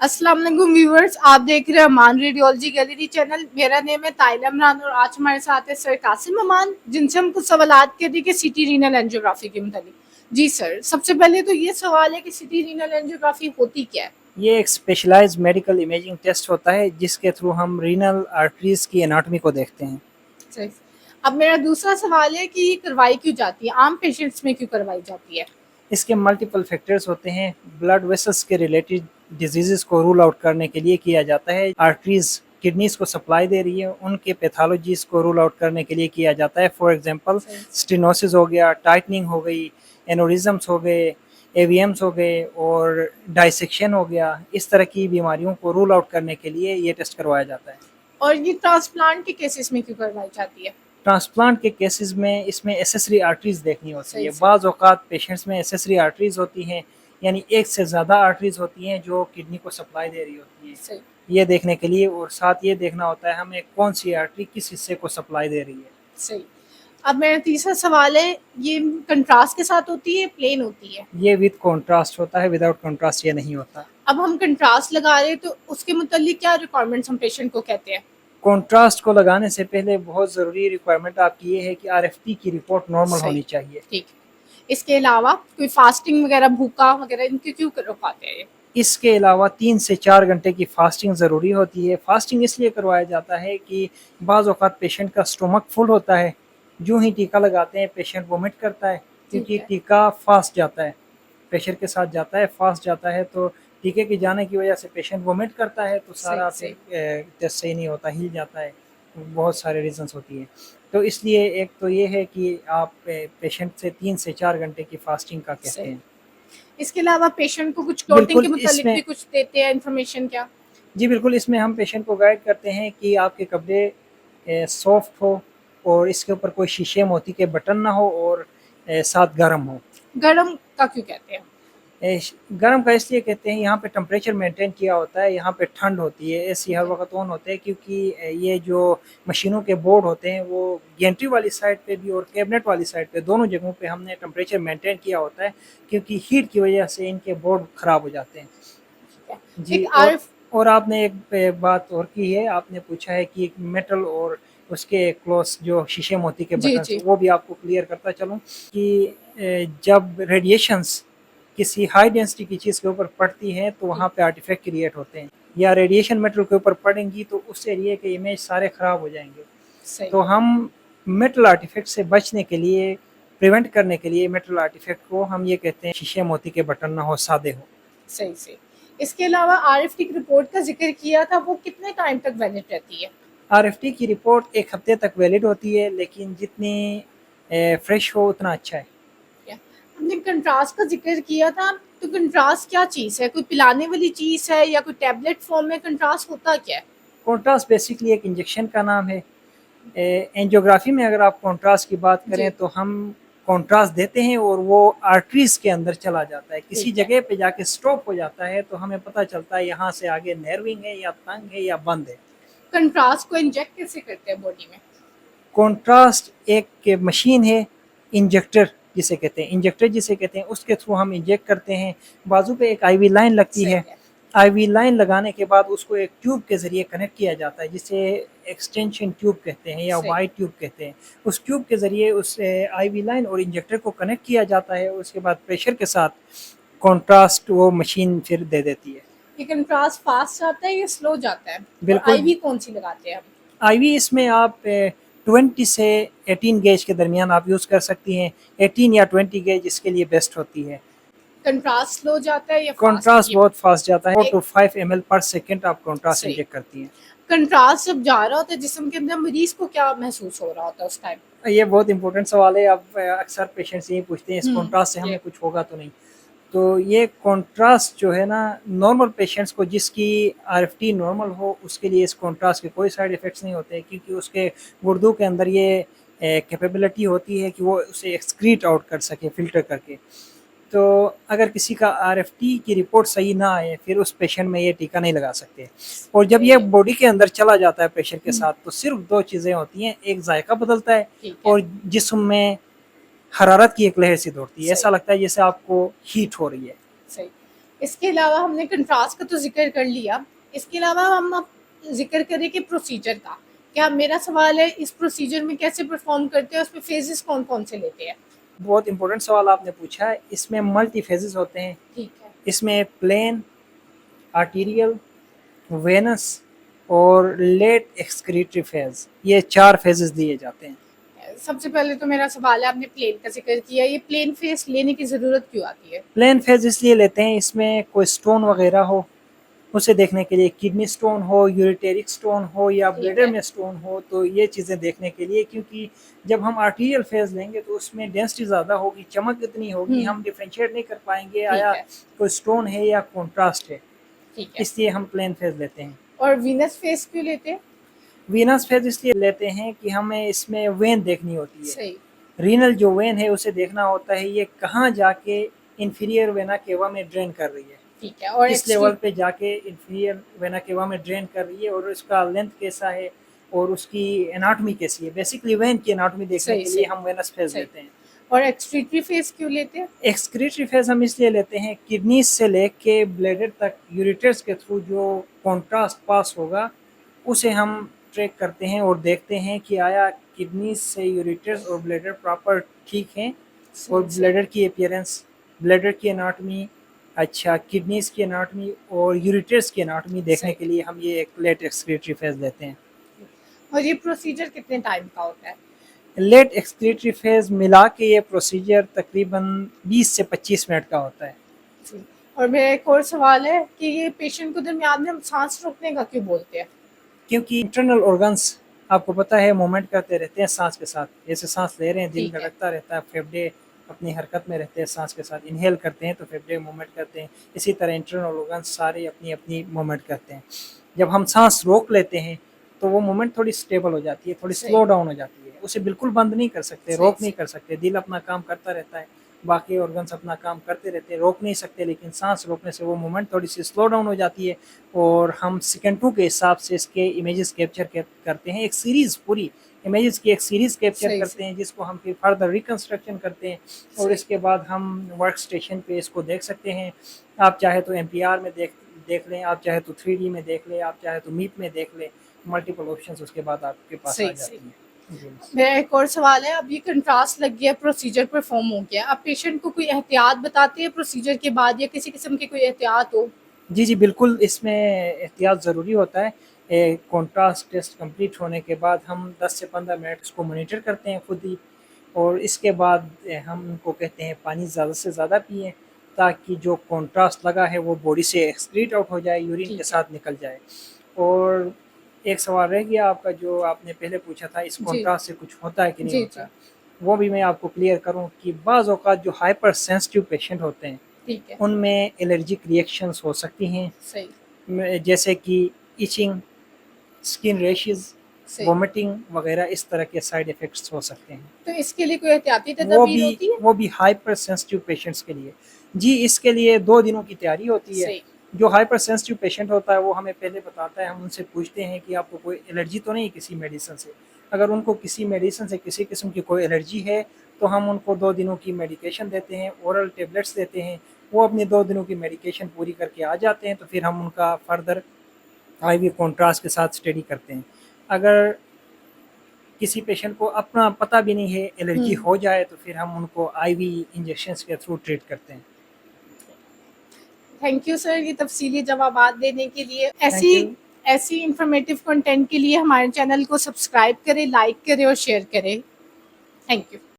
अस्सलाम वालेकुम व्यूअर्स, आप देख रहे हैं अमान रेडियोलॉजी गैलरी चैनल। मेरा नेम है ताइला इमरान और आज हमारे साथ है सर कासिम अमान, जिनसे हम कुछ सवालात करते हैं कि सिटी रीनल एंजियोग्राफी के मुतालिक। जी सर, सबसे पहले तो ये सवाल है कि सिटी रीनल एंजियोग्राफी होती क्या है? ये एक स्पेशलाइज्ड मेडिकल इमेजिंग टेस्ट होता है जिसके थ्रू हम रीनल आर्टरीज की एनाटॉमी को देखते हैं। सही। अब मेरा दूसरा सवाल है कि ये करवाई क्यों जाती है, आम पेशेंट्स में क्यों करवाई जाती है? इसके मल्टीपल फैक्टर्स होते हैं। ब्लड वेसल्स के रिलेटेड डिजीजेस को रूल आउट करने के लिए किया जाता है। आर्टरीज किडनीज को सप्लाई दे रही है, उनके पैथोलॉजीज को रूल आउट करने के लिए किया जाता है। फॉर एग्जांपल स्टेनोसिस हो गया, टाइटनिंग हो गई, एनोरिज्म्स हो गए, एवीएम्स हो गए और डाइसेक्शन हो गया। इस तरह की बीमारियों को रूल आउट करने के लिए ये टेस्ट करवाया जाता है। और ये ट्रांसप्लांट के केसेस में क्यों करवाई जाती है? ट्रांसप्लांट के केसेस में इसमें एसेसरी आर्टरीज देखनी होती है। सही। बाज़ औक़ात पेशेंट्स में एसेसरी आर्टरीज होती हैं, यानी एक से ज़्यादा आर्टरीज होती हैं जो किडनी को सप्लाई दे रही होती हैं। सही। ये देखने के लिए और साथ ये देखना होता है हमें कौन सी आर्टरी किस हिस्से को सप्लाई दे रही है। सही। अब मेरा तीसरा सवाल है, ये कंट्रास्ट के साथ होती है, प्लेन होती है? ये विद कॉन्ट्रास्ट होता है, विदाउट कॉन्ट्रास्ट ये नहीं होता। अब हम कंट्रास्ट लगा रहे हैं तो उसके मुतालिक क्या रिक्वायरमेंट्स हम पेशेंट को कहते हैं? कॉन्ट्रास्ट को लगाने से पहले बहुत ज़रूरी रिक्वायरमेंट आपकी ये है कि आरएफटी की रिपोर्ट नॉर्मल सही। होनी चाहिए। ठीक है। इसके अलावा कोई फास्टिंग वगैरह, भूखा वगैरह, इनके क्यों रुकवाते हैं ये? इसके अलावा 3 से 4 घंटे की फास्टिंग ज़रूरी होती है। फास्टिंग इसलिए करवाया जाता है कि बाज़ औक़ात पेशेंट का स्टमक फुल होता है, जो ही टीका लगाते हैं पेशेंट वोमिट करता है, क्योंकि टीका फास्ट जाता है, प्रेशर के साथ जाता है, फास्ट जाता है, तो टीके के जाने की वजह से पेशेंट वोमिट करता है, तो सारा फिर टेस्ट सही नहीं होता, हिल जाता है। बहुत सारे रीज़न्स होती हैं। तो इसलिए एक तो ये है कि आप पेशेंट से 3 से 4 घंटे की फास्टिंग का कहते हैं। इसके अलावा पेशेंट को कुछ क्लॉटिंग के मुतालिक भी कुछ देते हैं इन्फॉर्मेशन क्या? जी बिल्कुल, इसमें हम पेशेंट को गाइड करते हैं कि आपके कपड़े सॉफ्ट हो और इसके ऊपर कोई शीशे मोती के बटन ना हो और साथ गर्म हो। गर्म का क्यों कहते हैं? गर्म का इसलिए कहते हैं, यहाँ पे टेम्परेचर मेंटेन किया होता है, यहाँ पे ठंड होती है, एसी हर वक्त ऑन होते हैं, क्योंकि ये जो मशीनों के बोर्ड होते हैं वो गेंट्री वाली साइड पे भी और कैबिनेट वाली साइड पे दोनों जगहों पे हमने टेम्परेचर मेंटेन किया होता है, क्योंकि हीट की वजह से इनके बोर्ड खराब हो जाते हैं। जी। और आपने एक बात और की है, आपने पूछा है कि मेटल और उसके क्लोज जो शीशे मोती के बटन, वो भी आपको क्लियर करता चलूँ कि जब रेडिएशंस किसी हाई डेंसिटी की चीज़ के ऊपर पड़ती है तो वहाँ पे आर्टिफैक्ट क्रिएट होते हैं, या रेडिएशन मेटल के ऊपर पड़ेंगी तो उस एरिया के इमेज सारे ख़राब हो जाएंगे। तो हम मेटल आर्टिफैक्ट से बचने के लिए, प्रिवेंट करने के लिए मेटल आर्टिफैक्ट को हम ये कहते हैं शीशे मोती के बटन ना हो, सादे हो। सही से। इसके अलावा आरएफटी की रिपोर्ट का जिक्र किया था, वो कितने टाइम तक वैलिड रहती है? आरएफटी की रिपोर्ट 1 हफ्ते तक वैलिड होती है, लेकिन जितनी फ्रेश हो उतना अच्छा है। हमने कंट्रास्ट का जिक्र किया था, तो कंट्रास्ट क्या चीज़ है? कोई पिलाने वाली चीज़ है या कोई टैबलेट फॉर्म में कंट्रास्ट होता क्या है? कॉन्ट्रास्ट बेसिकली एक इंजेक्शन का नाम है। एंजियोग्राफी में अगर आप कॉन्ट्रास्ट की बात करें तो हम कॉन्ट्रास्ट देते हैं और वो आर्टरीज के अंदर चला जाता है, किसी जगह पे जाके स्टॉप हो जाता है, तो हमें पता चलता है यहाँ से आगे नर्विंग है या तंग है या बंद है। कंट्रास्ट को इंजेक्ट कैसे करते हैं बॉडी में? कॉन्ट्रास्ट एक मशीन है, इंजेक्टर जिसे कहते हैं, उसके थ्रू हम इंजेक्ट करते हैं। बाजू पे एक आईवी लाइन लगती है, आईवी लाइन लगाने के बाद उसको एक ट्यूब के ज़रिए कनेक्ट किया जाता है, जिसे एक्सटेंशन ट्यूब कहते हैं या वाई ट्यूब कहते हैं। उस ट्यूब के ज़रिए उस आईवी लाइन और इंजेक्टर को कनेक्ट किया जाता है, उसके बाद प्रेशर के साथ कॉन्ट्रास्ट वो मशीन फिर दे देती है। ये कंट्रास्ट फास्ट जाता है या स्लो जाता है? बिल्कुल। आईवी कौन सी लगाते हैं हम? आईवी इसमें आप 20 से 18 गेज के दरमियान आप यूज़ कर सकती हैं। 18 या 20 गेज इसके लिए बेस्ट होती है। कंट्रास्ट स्लो जाता है या कॉन्ट्रास्ट बहुत फास्ट जाता है। 4 to 5 ml पर सेकंड आप कॉन्ट्रास्ट इंजेक्ट करती हैं। कंट्रास्ट जब जा रहा होता है जिस्म के अंदर, मरीज को क्या महसूस हो रहा होता है उस टाइम? ये बहुत इंपॉर्टेंट सवाल है। अब अक्सर पेशेंट्स यही पूछते हैं इस कॉन्ट्रास्ट से हमें कुछ होगा तो नहीं। तो ये कॉन्ट्रास्ट जो है ना, नॉर्मल पेशेंट्स को जिसकी आरएफटी नॉर्मल हो उसके लिए इस कॉन्ट्रास्ट के कोई साइड इफ़ेक्ट्स नहीं होते, क्योंकि उसके गुर्दों के अंदर ये कैपेबिलिटी होती है कि वो उसे एक्सक्रीट आउट कर सके फ़िल्टर करके। तो अगर किसी का आरएफटी की रिपोर्ट सही ना आए फिर उस पेशेंट में ये टीका नहीं लगा सकते। और जब ये बॉडी के अंदर चला जाता है प्रेशर के साथ, तो सिर्फ 2 चीज़ें होती हैं, एक जायका बदलता है और जिस्म में हरारत की एक लहर सी दौड़ती है, ऐसा लगता है जैसे आपको हीट हो रही है। सही। इसके अलावा हमने कंट्रास्ट का तो जिक्र कर लिया, इसके अलावा हम अब जिक्र करें कि प्रोसीजर का। क्या मेरा सवाल है, इस प्रोसीजर में कैसे परफॉर्म करते हैं, उसमें फेजेस कौन कौन से लेते हैं? बहुत इंपॉर्टेंट सवाल आपने पूछा है। इसमें मल्टी फेजेस होते हैं। ठीक है। इसमें प्लेन, आर्टीरियल, वेनस और लेट एक्सक्रीटरी फेज, ये 4 फेजेस दिए जाते हैं। सबसे पहले तो मेरा सवाल है, आपने प्लेन का जिक्र किया, ये प्लेन फेस लेने की ज़रूरत क्यों आती है? प्लेन फेज इसलिए लेते हैं, इसमें कोई स्टोन वगैरह हो उसे देखने के लिए, किडनी स्टोन हो, यूरिटेरिक स्टोन हो या ठीक ब्लैडर है। में स्टोन हो, तो ये चीज़ें देखने के लिए। क्योंकि जब हम आर्टीरियल फेज लेंगे तो उसमें डेंसिटी ज़्यादा होगी, चमक इतनी होगी, हम डिफरेंशिएट नहीं कर पाएंगे ठीक आया है। कोई स्टोन है या कॉन्ट्रास्ट है। ठीक है। इसलिए हम प्लेन फेज लेते हैं। और वीनस फेस क्यों लेते हैं? वीनस फेज इसलिए लेते हैं कि हमें इसमें वेन देखनी होती है। सही। रीनल जो वेन है उसे देखना होता है, ये कहाँ जाके इंफीरियर वेना केवा में ड्रेन कर रही है, ठीक है। और किस लेवल पे जाके इंफीरियर वेना केवा में ड्रेन कर रही है और उसका लेंथ कैसा है और उसकी एनाटॉमी कैसी है। बेसिकली वेन की एनाटॉमी देखने सही, के लिए सही। हम वेनस फेज सही। लेते हैं। और एक्सक्रीटरी फेस क्यों लेते हैं? एक्सक्रीटरी फेज हम इसलिए लेते हैं, किडनीज से लेके ब्लैडर तक यूरेटर्स के थ्रू जो कॉन्ट्रास्ट पास होगा उसे हम ट्रैक करते हैं और देखते हैं कि आया किडनीज से यूरेटर्स और ब्लैडर प्रॉपर ठीक हैं और सही। ब्लैडर की अपीयरेंस, ब्लैडर की एनाटॉमी, अच्छा किडनीज की एनाटॉमी और यूरेटर्स की एनाटॉमी देखने सही। के लिए हम ये एक लेट एक्सक्रीटरी फेज लेते हैं। और ये प्रोसीजर कितने टाइम का होता है? लेट एक्सक्रीटरी फेज मिला के ये प्रोसीजर तकरीबन 20 से 25 मिनट का होता है। जी। और मेरा एक और सवाल है कि ये पेशेंट को दरमियान में हम सांस रोकने का क्यों बोलते हैं? क्योंकि इंटरनल ऑर्गन्स आपको पता है मूवमेंट करते रहते हैं सांस के साथ। जैसे सांस ले रहे हैं, दिल ठीक है। धड़कता रहता है, फेफड़े अपनी हरकत में रहते हैं सांस के साथ। इनहेल करते हैं तो फेफड़े मूवमेंट करते हैं। इसी तरह इंटरनल ऑर्गन्स सारे अपनी अपनी मूवमेंट करते हैं। जब हम सांस रोक लेते हैं तो वो मूवमेंट थोड़ी स्टेबल हो जाती है, थोड़ी सही। स्लो डाउन हो जाती है। उसे बिल्कुल बंद नहीं कर सकते, सही, रोक नहीं सही। कर सकते। दिल अपना काम करता रहता है, बाकी ऑर्गन्स अपना काम करते रहते हैं, रोक नहीं सकते। लेकिन सांस रोकने से वो मूवमेंट थोड़ी सी स्लो डाउन हो जाती है और हम सेकेंडों के हिसाब से इसके इमेजेस कैप्चर करते हैं। एक सीरीज, पूरी इमेजेस की एक सीरीज कैप्चर सही, करते हैं जिसको हम फिर फर्दर रिकंस्ट्रक्शन करते हैं और सही। इसके बाद हम वर्क स्टेशन पे इसको देख सकते हैं। आप चाहे तो MPR में देख लें, आप चाहे तो 3D में देख लें, आप चाहे तो मीप में देख लें। मल्टीपल ऑप्शंस उसके बाद आपके पास आ सही, जाती सही। हैं। जी। मेरा एक और सवाल है, अब ये कंट्रास्ट लग गया, प्रोसीजर परफॉर्म हो गया, अब पेशेंट को कोई एहतियात बताते हैं प्रोसीजर के बाद या किसी किस्म की कोई एहतियात हो? जी, जी, बिल्कुल इसमें एहतियात ज़रूरी होता है। कॉन्ट्रास्ट टेस्ट कंप्लीट होने के बाद हम 10 से 15 मिनट इसको मॉनिटर करते हैं खुद ही और इसके बाद हम उनको कहते हैं पानी ज़्यादा से ज़्यादा पिएँ ताकि जो कॉन्ट्रास्ट लगा है वो बॉडी से एक्सक्रीट आउट हो जाए, यूरिन ठीक के है। साथ निकल जाए। और एक सवाल रह गया आपका जो आपने पहले पूछा था, इस जी। कॉन्ट्रास्ट से कुछ होता है कि नहीं जी, होता? जी। वो भी मैं आपको क्लियर करूँ कि बाज़ औक़ात जो हाइपर सेंसिटिव पेशेंट होते हैं, ठीक है। उनमें एलर्जिक रिएक्शंस हो सकती हैं। सही। जैसे कि इचिंग, स्किन रैशेज़, सही। वोमिटिंग वगैरह इस तरह के साइड इफ़ेक्ट्स हो सकते हैं। तो इसके लिए कोई एहतियाती तदबीर होती है? वो भी हाइपर सेंसिटिव पेशेंट्स के लिए। जी, इसके लिए 2 दिनों की तैयारी होती है। सही। जो हाइपर सेंसिटिव पेशेंट होता है वो हमें पहले बताता है, हम उनसे पूछते हैं कि आपको कोई एलर्जी तो नहीं किसी मेडिसिन से? अगर उनको किसी मेडिसिन से किसी किस्म की कोई एलर्जी है तो हम उनको 2 दिनों की मेडिकेशन देते हैं, ओरल टैबलेट्स देते हैं। वो अपनी 2 दिनों की मेडिकेशन पूरी करके आ जाते हैं तो फिर हम उनका फर्दर IV कॉन्ट्रास्ट के साथ स्टडी करते हैं। अगर किसी पेशेंट को अपना पता भी नहीं है, एलर्जी हो जाए तो फिर हम उनको IV इंजेक्शंस के थ्रू ट्रीट करते हैं। थैंक यू सर, ये तफसीली जवाबात देने के लिए। Thank you. ऐसी इंफॉर्मेटिव कंटेंट के लिए हमारे चैनल को सब्सक्राइब करें, लाइक करें और शेयर करें। Thank you.